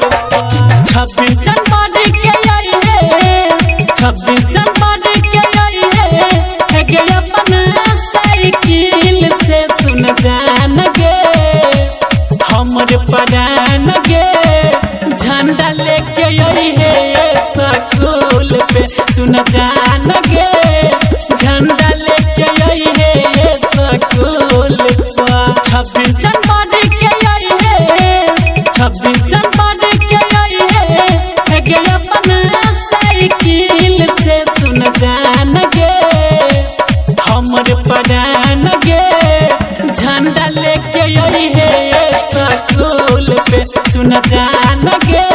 छब्बीस जनवरी के आई है 26 जनवरी के आई है गे अपना साइकिल से सुन जान गे हमर परान गे झंडा लेके आई है स्कूल पे सुन जान गे झंडा लेके आई है स्कूल पे 26 जनवरी के आई है 26 जनवरी के आई है गे अपना साइकिल से सुन जान गे हमर परान गे झंडा लेके आई है स्कूल पे सुन जान गे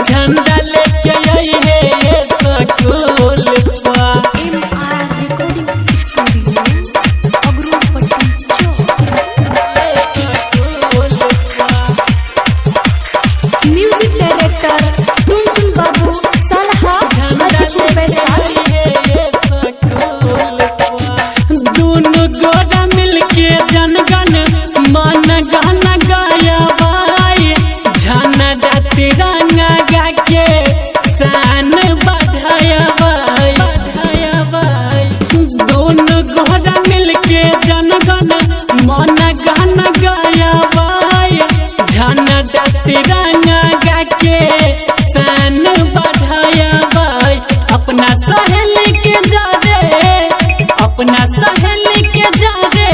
झंडा लेके आई है स्कूल पे। Music director Tuntun Babu Salha Hajipur Vaishali. दोनों गोरा मिलके जनगण मन गाना गाया भाई झंडा तिरंगा गा के शान बढ़ाया भाई दोनों गोरा मिलके जनगण मन गाना गाया भाई झंडा तिरंगा गा के शान बढ़ाया भाई अपना सहेली के जा रे अपना सहेली के जा रे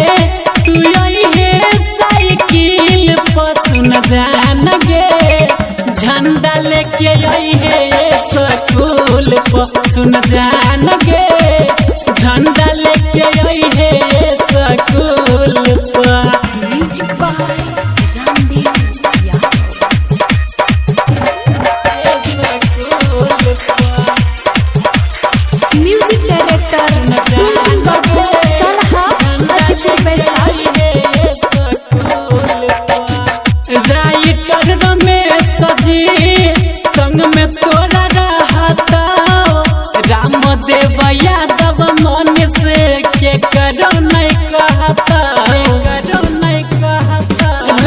तू आई है साइकिल पर सुन जान गे झंडा लेके आई है स्कूल पर सुन जान गे झंडा लेके आई है स्कूल पर। Music by Ramdev music director Tuntun Babu Salha Hajipur Vaishali. Writer Ramesh ji संग में तोरा रहता रामदेव यादव मन से के करो नहीं कहता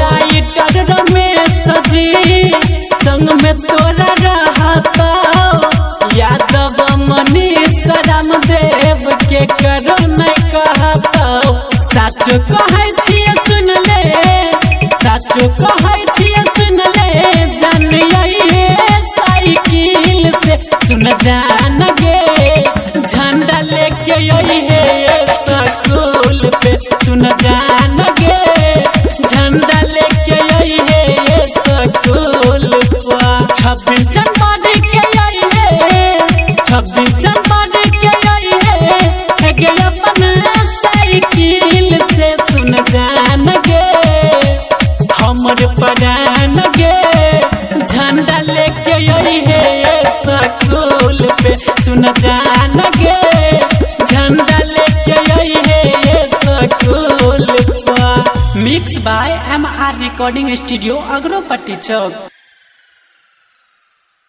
राइटर रमेश जी संग में तोरा रहता यादव मनीष रामदेव के करो नहीं कहता साचो कहै छियै सुन ले साचो कहै छियै सुन ले जान आई है साइकिल से सुन जान गे झंडा लेके आई है स्कूल पे सुन जान गे झंडा लेके आई है स्कूल पे 26 जनवरी के आई है 26 जनवरी के आई है गे अपना साइकिल से सुन जान गे हमर परान गे झंडा लेके आई है स्कूल पे सुन जान गे झंडा लेके आई है स्कूल पे। Mix by MR recording studio Agropatti Chowk.